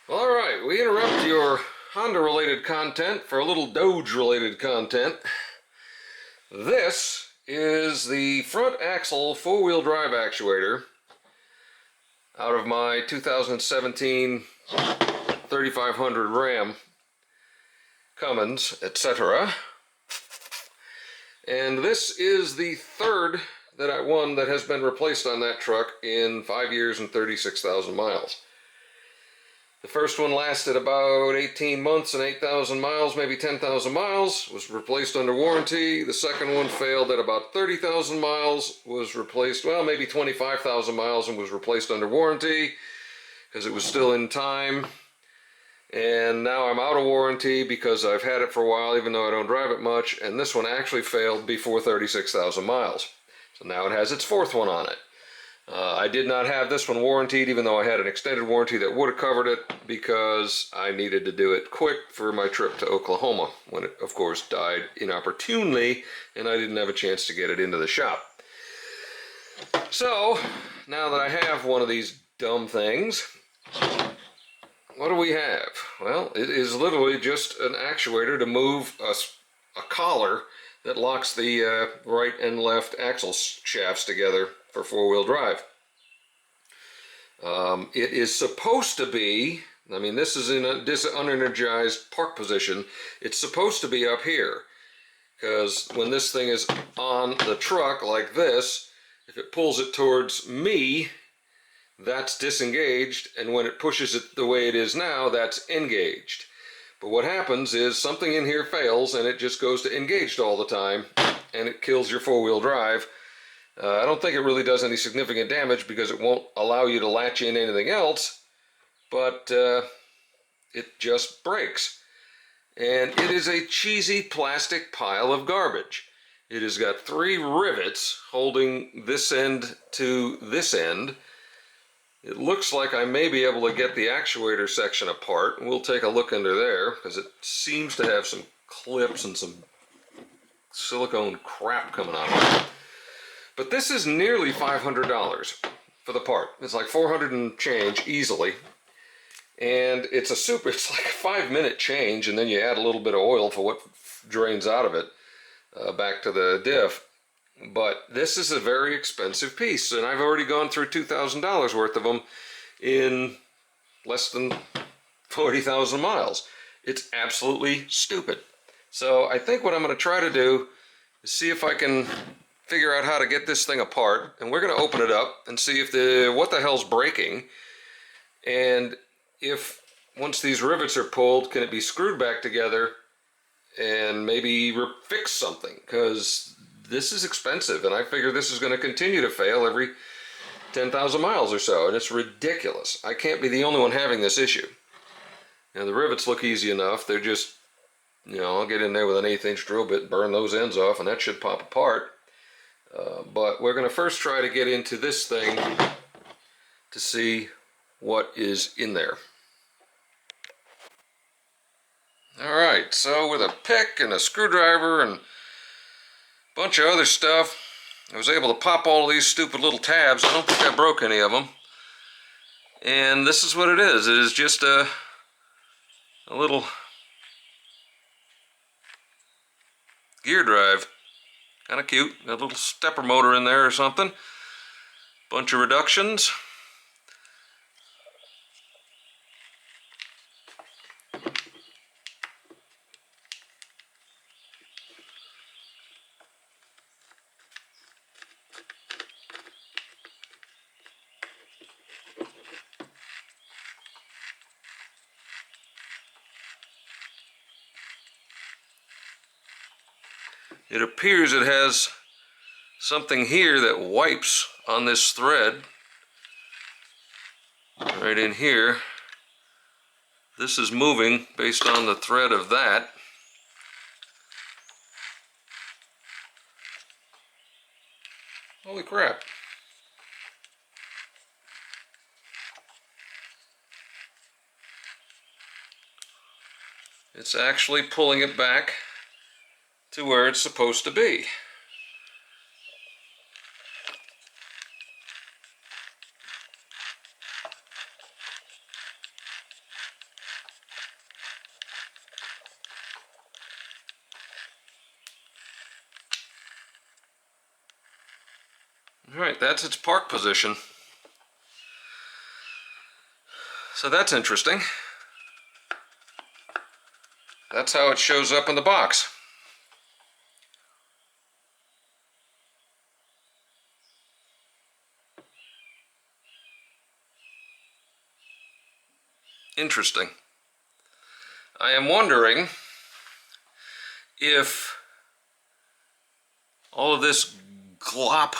Alright, we interrupt your Honda-related content for a little Doge-related content. This is the front axle four-wheel drive actuator out of my 2017 3500 Ram Cummins, etc. And this is the third one that has been replaced on that truck in 5 years and 36,000 miles. The first one lasted about 18 months and 8,000 miles, maybe 10,000 miles, was replaced under warranty. The second one failed at about 30,000 miles, was replaced, well, maybe 25,000 miles, and was replaced under warranty because it was still in time. And now I'm out of warranty because I've had it for a while, even though I don't drive it much, and this one actually failed before 36,000 miles. So now it has its fourth one on it. I did not have this one warranted, even though I had an extended warranty that would have covered it, because I needed to do it quick for my trip to Oklahoma, when it, of course, died inopportunely, and I didn't have a chance to get it into the shop. So, now that I have one of these dumb things, what do we have? Well, it is literally just an actuator to move a collar that locks the right and left axle shafts together for four-wheel drive. It is supposed to be, I mean, this is in a unenergized park position, it's supposed to be up here, because when this thing is on the truck like this, if it pulls it towards me, that's disengaged, and when it pushes it the way it is now, that's engaged. But what happens is something in here fails and it just goes to engaged all the time, and it kills your four-wheel drive. I don't think it really does any significant damage because it won't allow you to latch in anything else, but it just breaks. And it is a cheesy plastic pile of garbage. It has got 3 rivets holding this end to this end. It looks like I may be able to get the actuator section apart. We'll take a look under there because it seems to have some clips and some silicone crap coming out of it. But this is nearly $500 for the part. It's like 400 and change easily. And it's like a 5-minute change, and then you add a little bit of oil for what drains out of it back to the diff. But this is a very expensive piece, and I've already gone through $2,000 worth of them in less than 40,000 miles. It's absolutely stupid. So I think what I'm going to try to do is see if I can figure out how to get this thing apart, and we're going to open it up and see if what the hell's breaking, and if once these rivets are pulled, can it be screwed back together and maybe fix something, because this is expensive, and I figure this is going to continue to fail every 10,000 miles or so, and it's ridiculous. I can't be the only one having this issue. Now, the rivets look easy enough. They're just, I'll get in there with an 1/8-inch drill bit, burn those ends off, and that should pop apart. But we're going to first try to get into this thing to see what is in there. Alright, so with a pick and a screwdriver and a bunch of other stuff, I was able to pop all of these stupid little tabs. I don't think I broke any of them. And this is what it is. It is just a little gear drive. Kind of cute. Got a little stepper motor in there or something. Bunch of reductions. It appears it has something here that wipes on this thread right in here. This is moving based on the thread of that. Holy crap. It's actually pulling it back to where it's supposed to be. Alright, that's its park position. So that's interesting. That's how it shows up in the box. Interesting. I am wondering if all of this glop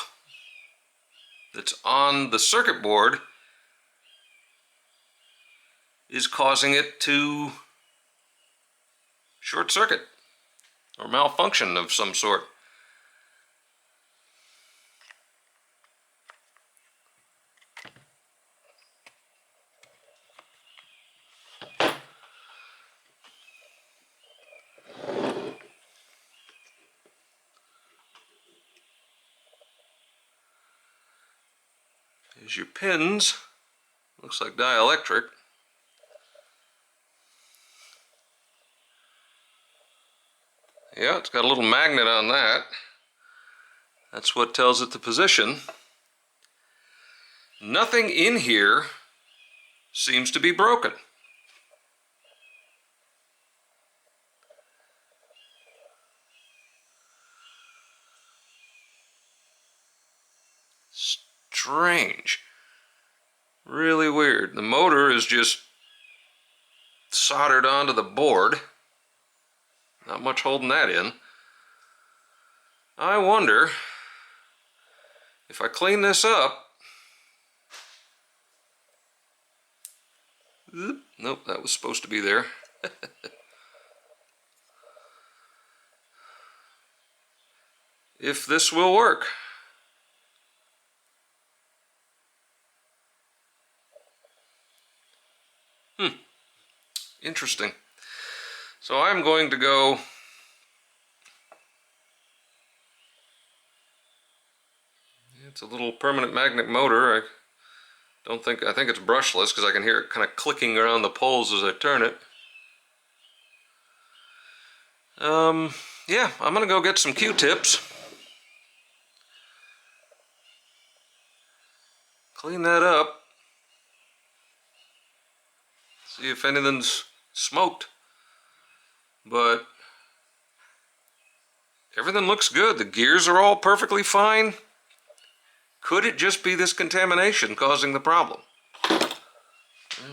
that's on the circuit board is causing it to short circuit or malfunction of some sort. Here's your pins. Looks like dielectric. Yeah, it's got a little magnet on that. That's what tells it the position. Nothing in here seems to be broken. Strange. Really weird. The motor is just soldered onto the board. Not much holding that in. I wonder if I clean this up. Nope, that was supposed to be there. If this will work. Interesting. So I'm going to go it's a little permanent magnet motor. I think it's brushless because I can hear it kind of clicking around the poles as I turn it. Yeah, I'm gonna go get some Q-tips. Clean that up. See if anything's smoked. But everything looks good. The gears are all perfectly fine. Could it just be this contamination causing the problem?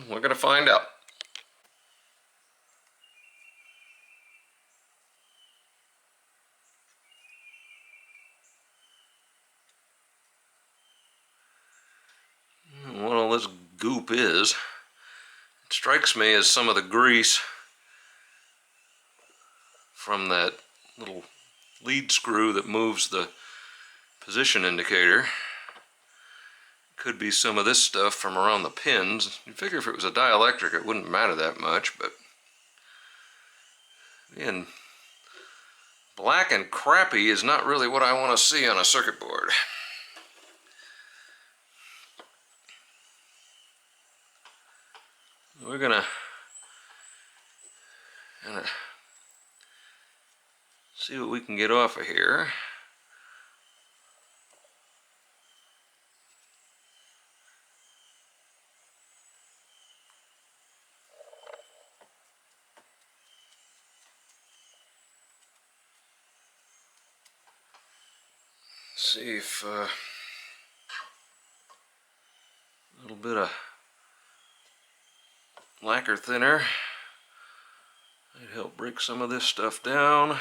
We're going to find out. What all this goop is, it strikes me as some of the grease from that little lead screw that moves the position indicator. Could be some of this stuff from around the pins. You figure if it was a dielectric it wouldn't matter that much, but again, black and crappy is not really what I want to see on a circuit board. We're gonna see what we can get off of here. See if a little bit of lacquer thinner might help break some of this stuff down.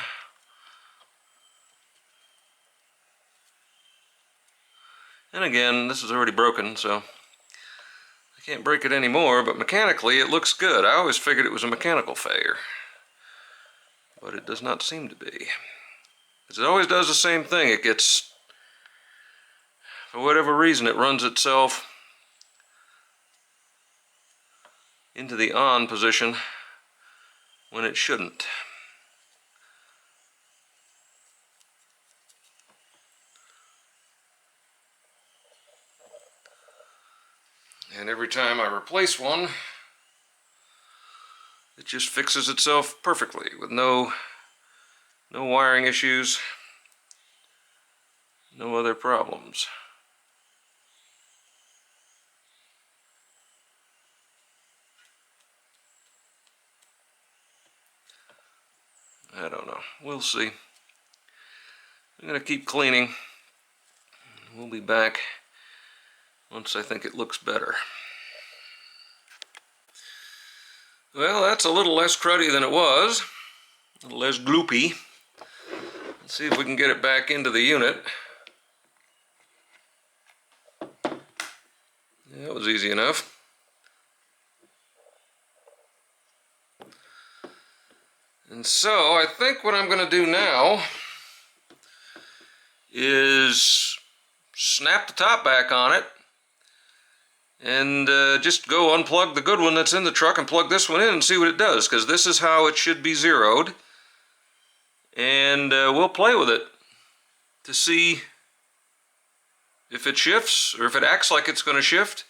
And again, this is already broken, so I can't break it anymore, but mechanically it looks good. I always figured it was a mechanical failure, but it does not seem to be. Because it always does the same thing. It gets, for whatever reason, it runs itself into the on position when it shouldn't. And every time I replace one, it just fixes itself perfectly with no wiring issues, no other problems. I don't know. We'll see. I'm going to keep cleaning. We'll be back once I think it looks better. Well, that's a little less cruddy than it was. A little less gloopy. Let's see if we can get it back into the unit. Yeah, that was easy enough. And so I think what I'm going to do now is snap the top back on it and just go unplug the good one that's in the truck and plug this one in and see what it does, because this is how it should be zeroed. And we'll play with it to see if it shifts or if it acts like it's going to shift.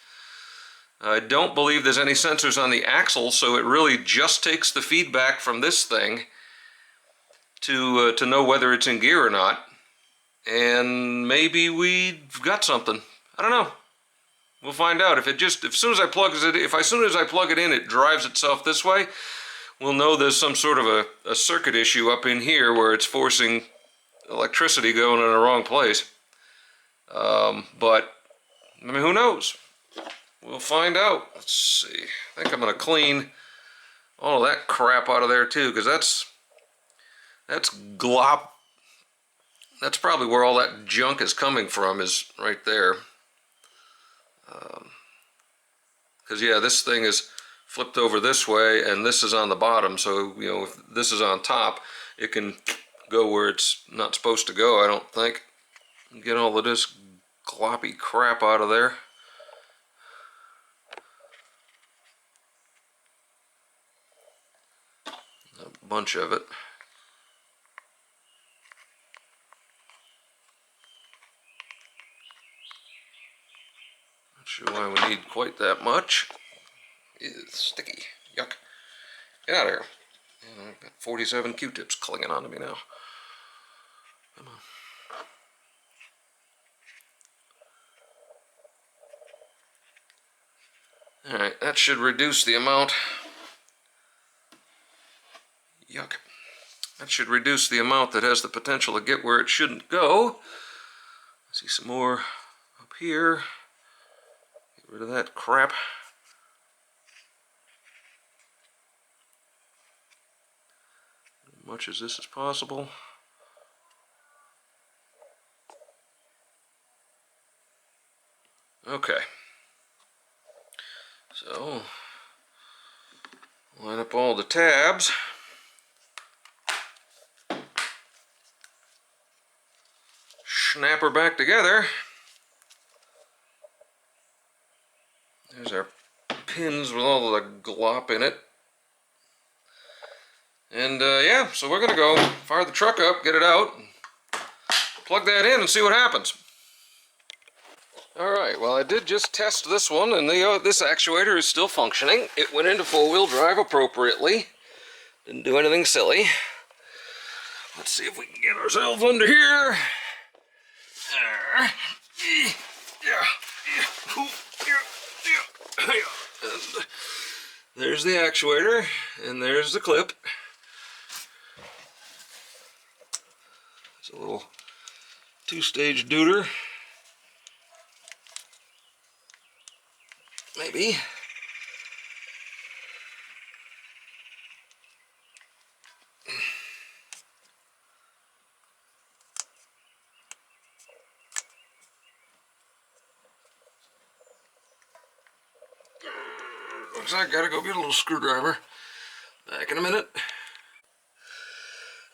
I don't believe there's any sensors on the axle, so it really just takes the feedback from this thing to know whether it's in gear or not. And maybe we've got something. I don't know. We'll find out. If as soon as I plug it in, it drives itself this way, we'll know there's some sort of a circuit issue up in here where it's forcing electricity going in the wrong place. But I mean, who knows? We'll find out. Let's see. I think I'm going to clean all of that crap out of there too, because that's glop. That's probably where all that junk is coming from, is right there. Because yeah, this thing is flipped over this way and this is on the bottom, so you know, if this is on top, it can go where it's not supposed to go, I don't think. Get all of this gloppy crap out of there. A bunch of it. Not sure why we need quite that much. It's sticky. Yuck. Get out of here. I've got 47 Q-tips clinging onto me now. Come on. Alright, that should reduce the amount. Yuck. That should reduce the amount that has the potential to get where it shouldn't go. I see some more up here. Get rid of that crap. As much as this is possible. Okay. So, line up all the tabs. Snap her back together. There's our pins with all the glop in it. And yeah, so we're gonna go fire the truck up, get it out, plug that in and see what happens. Alright, well I did just test this one, and this actuator is still functioning. It went into four-wheel drive appropriately. Didn't do anything silly. Let's see if we can get ourselves under here. And there's the actuator, and there's the clip. It's a little two-stage deuter. Maybe. Looks like I gotta go get a little screwdriver. Back in a minute.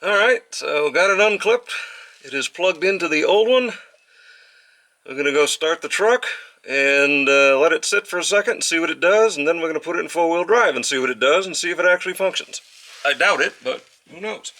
Alright, so got it unclipped. It is plugged into the old one. I'm gonna go start the truck and let it sit for a second and see what it does, and then we're gonna put it in four-wheel drive and see what it does and see if it actually functions. I doubt it, but who knows?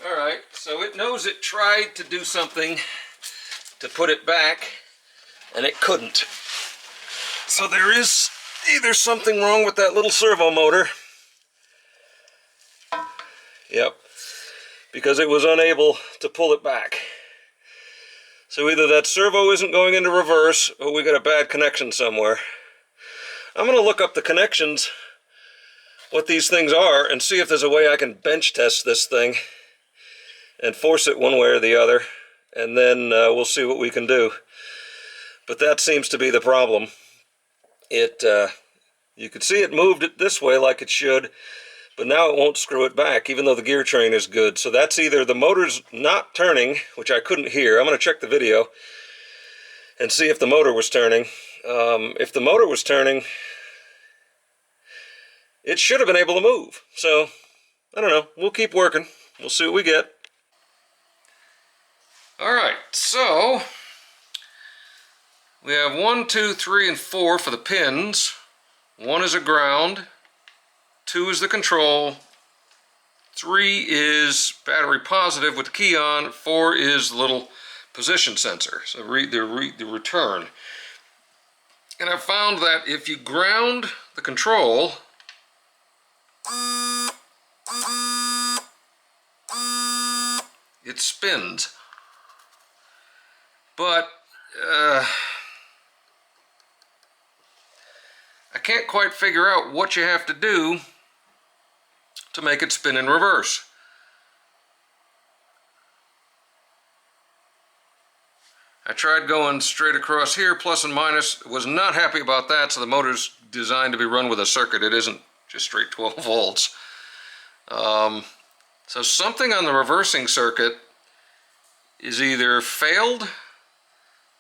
Alright, so it knows it tried to do something to put it back, and it couldn't. So there is either something wrong with that little servo motor. Yep, because it was unable to pull it back. So either that servo isn't going into reverse, or we got a bad connection somewhere. I'm going to look up the connections, what these things are, and see if there's a way I can bench test this thing and force it one way or the other, and then we'll see what we can do. But that seems to be the problem. You could see it moved it this way like it should, but now it won't screw it back, even though the gear train is good. So that's either the motor's not turning, which I couldn't hear. I'm going to check the video and see if the motor was turning. If the motor was turning, it should have been able to move. So, I don't know. We'll keep working. We'll see what we get. Alright, so we have 1, 2, 3, and 4 for the pins. 1 is a ground. 2 is the control. 3 is battery positive with the key on. 4 is the little position sensor, so the return. And I found that if you ground the control, it spins. But I can't quite figure out what you have to do to make it spin in reverse. I tried going straight across here, plus and minus, was not happy about that, so the motor's designed to be run with a circuit. It isn't just straight 12 volts. So something on the reversing circuit is either failed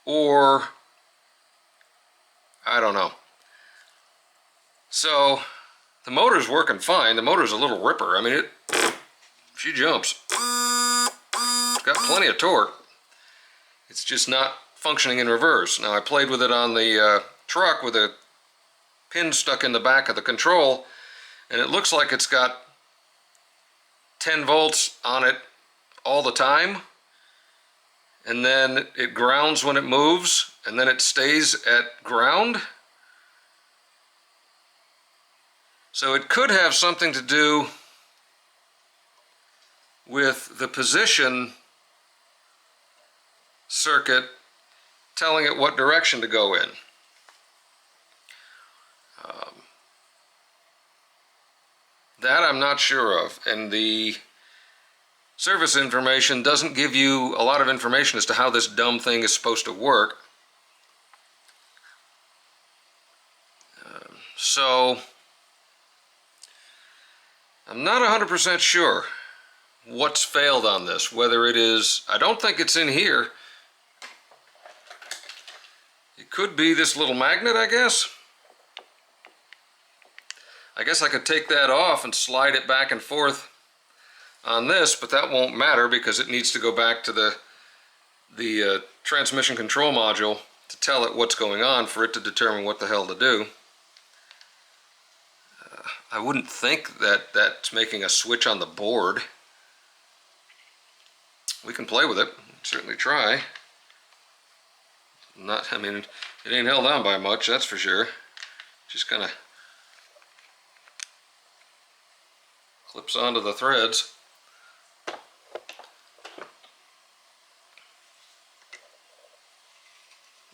or I don't know. So the motor's working fine. The motor's a little ripper. I mean, she jumps. It's got plenty of torque. It's just not functioning in reverse. Now I played with it on the truck with a pin stuck in the back of the control, and it looks like it's got 10 volts on it all the time, and then it grounds when it moves, and then it stays at ground. So it could have something to do with the position circuit telling it what direction to go in. That I'm not sure of, and the service information doesn't give you a lot of information as to how this dumb thing is supposed to work. So I'm not 100% sure what's failed on this, whether it is, I don't think it's in here. It could be this little magnet, I guess. I guess I could take that off and slide it back and forth on this, but that won't matter because it needs to go back to the transmission control module to tell it what's going on for it to determine what the hell to do. I wouldn't think that that's making a switch on the board. We can play with it, certainly try. I mean, it ain't held on by much, that's for sure. Just kind of clips onto the threads.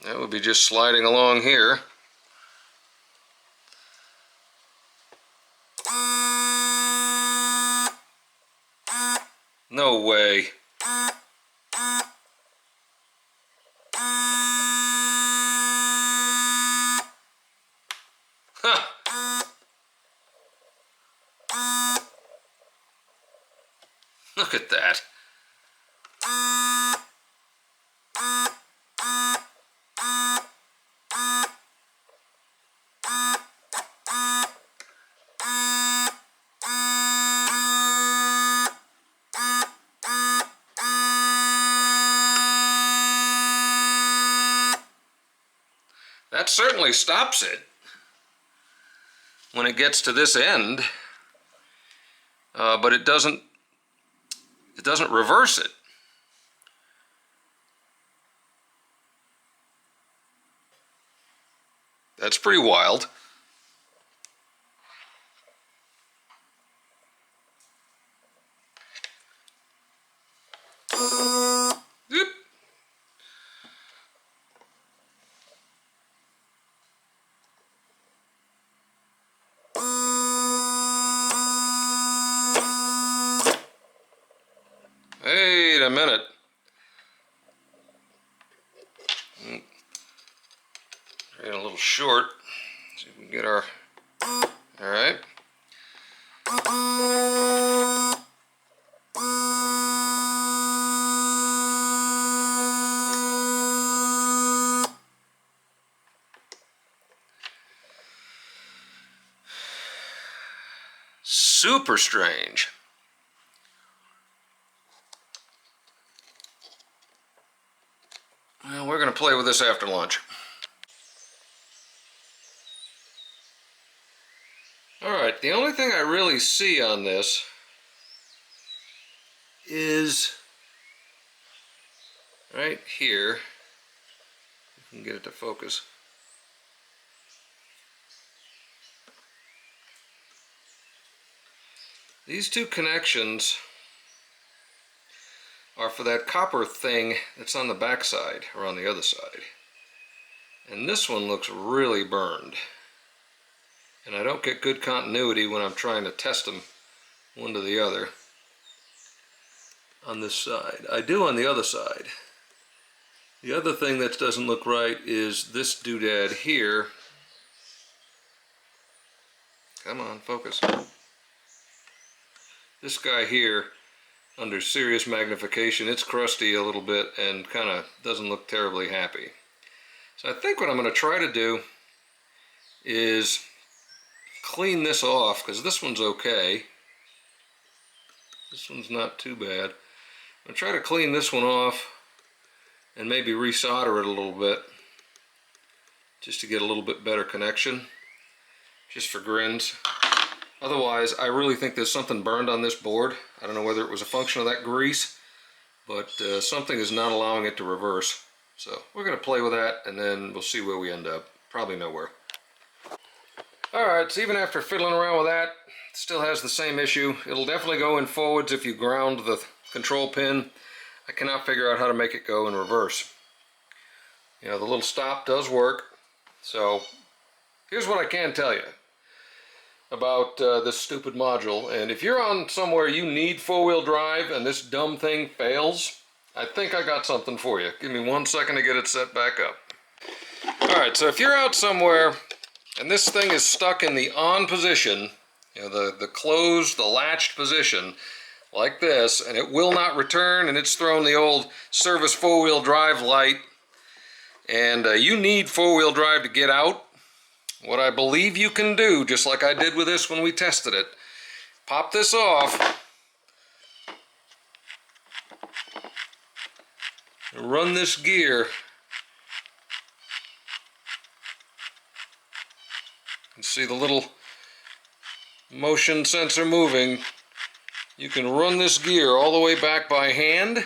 That would be just sliding along here. No way. Huh. Look at that. That certainly stops it when it gets to this end, but it doesn't it doesn't reverse it. That's pretty wild. Yep. Wait a minute. Getting a little short. See if we can get our... All right. Super strange. Well, we're going to play with this after lunch. Alright, the only thing I really see on this is right here. If we can get it to focus. These two connections are for that copper thing that's on the back side, or on the other side. And this one looks really burned. And I don't get good continuity when I'm trying to test them one to the other on this side. I do on the other side. The other thing that doesn't look right is this doodad here. Come on, focus. This guy here, under serious magnification, it's crusty a little bit and kind of doesn't look terribly happy. So I think what I'm going to try to do is clean this off, because this one's okay. This one's not too bad. I'm going to try to clean this one off and maybe resolder it a little bit just to get a little bit better connection, just for grins. Otherwise, I really think there's something burned on this board. I don't know whether it was a function of that grease, but something is not allowing it to reverse. So we're going to play with that, and then we'll see where we end up. Probably nowhere. Alright, so even after fiddling around with that, it still has the same issue. It'll definitely go in forwards if you ground the control pin. I cannot figure out how to make it go in reverse. You know, the little stop does work. So here's what I can tell you about this stupid module. And if you're on somewhere you need four-wheel drive and this dumb thing fails, I think I got something for you. Give me 1 second to get it set back up. Alright, so if you're out somewhere and this thing is stuck in the on position, you know, the closed, the latched position, like this, and it will not return, and it's thrown the old service four-wheel drive light, and you need four-wheel drive to get out, what I believe you can do, just like I did with this when we tested it, pop this off, and run this gear, and see the little motion sensor moving. You can run this gear all the way back by hand.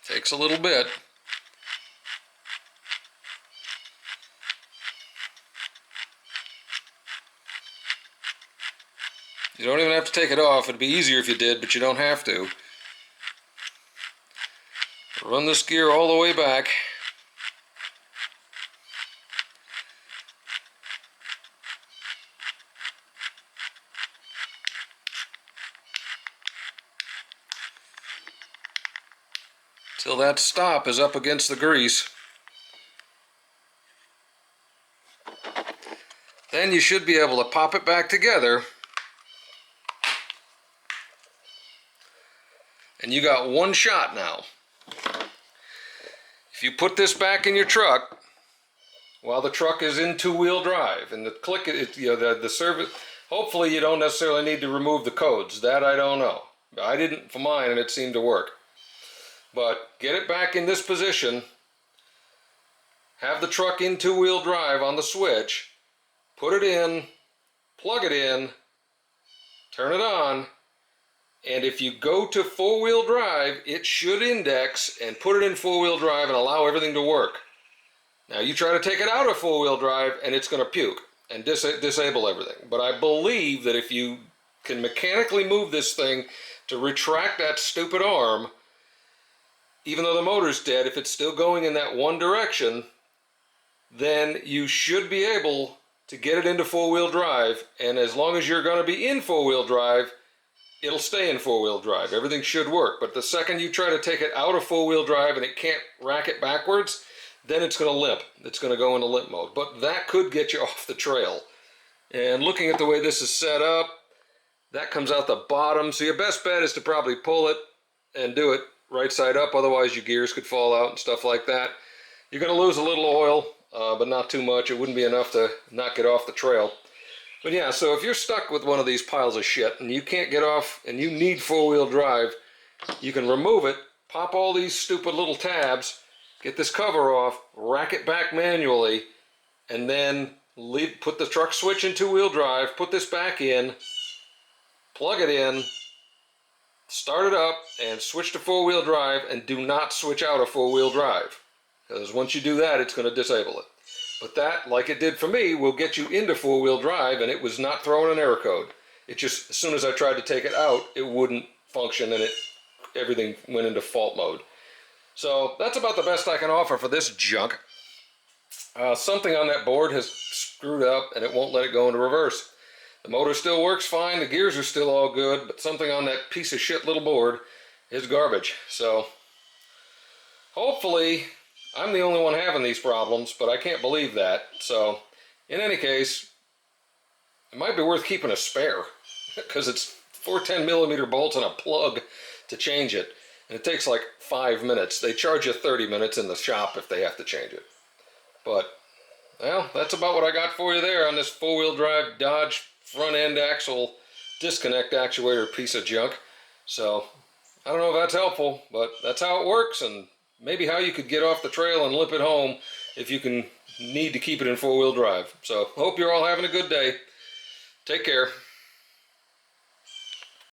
Takes a little bit. You don't even have to take it off. It'd be easier if you did, but you don't have to. Run this gear all the way back. Till that stop is up against the grease. Then you should be able to pop it back together. And you got one shot now. If you put this back in your truck while the truck is in two-wheel drive and the click, you know, the service, hopefully you don't necessarily need to remove the codes. That I don't know. I didn't for mine, and it seemed to work. But get it back in this position have the truck in two-wheel drive on the switch, put it in, plug it in, turn it on, and if you go to four-wheel drive, it should index and put it in four-wheel drive and allow everything to work. Now you try to take it out of four-wheel drive and it's going to puke and disable everything. But I believe that if you can mechanically move this thing to retract that stupid arm, even though the motor's dead, if it's still going in that one direction, then you should be able to get it into four-wheel drive, and as long as you're going to be in four-wheel drive, it'll stay in four-wheel drive. Everything should work. But the second you try to take it out of four-wheel drive and it can't rack it backwards, then it's going to limp. It's going to go into limp mode. But that could get you off the trail. And looking at the way this is set up, that comes out the bottom. So your best bet is to probably pull it and do it right side up. Otherwise your gears could fall out and stuff like that. You're going to lose a little oil, but not too much. It wouldn't be enough to not get off the trail. But yeah, so if you're stuck with one of these piles of shit and you can't get off and you need four-wheel drive, you can remove it, pop all these stupid little tabs, get this cover off, rack it back manually, and then put the truck switch in two-wheel drive, put this back in, plug it in, start it up, and switch to four-wheel drive, and do not switch out of four-wheel drive. Because once you do that, it's going to disable it. But that, like it did for me, will get you into four-wheel drive, and it was not throwing an error code. It just, as soon as I tried to take it out, it wouldn't function, and everything went into fault mode. So that's about the best I can offer for this junk. Something on that board has screwed up, and it won't let it go into reverse. The motor still works fine, the gears are still all good, but something on that piece of shit little board is garbage. So hopefully I'm the only one having these problems, but I can't believe that. So in any case, it might be worth keeping a spare because it's 4 10mm bolts and a plug to change it. And it takes like 5 minutes. They charge you 30 minutes in the shop if they have to change it. But, well, that's about what I got for you there on this four-wheel drive Dodge front end axle disconnect actuator piece of junk. So, I don't know if that's helpful, but that's how it works, and maybe how you could get off the trail and limp it home if you need to keep it in four-wheel drive. So, hope you're all having a good day. Take care.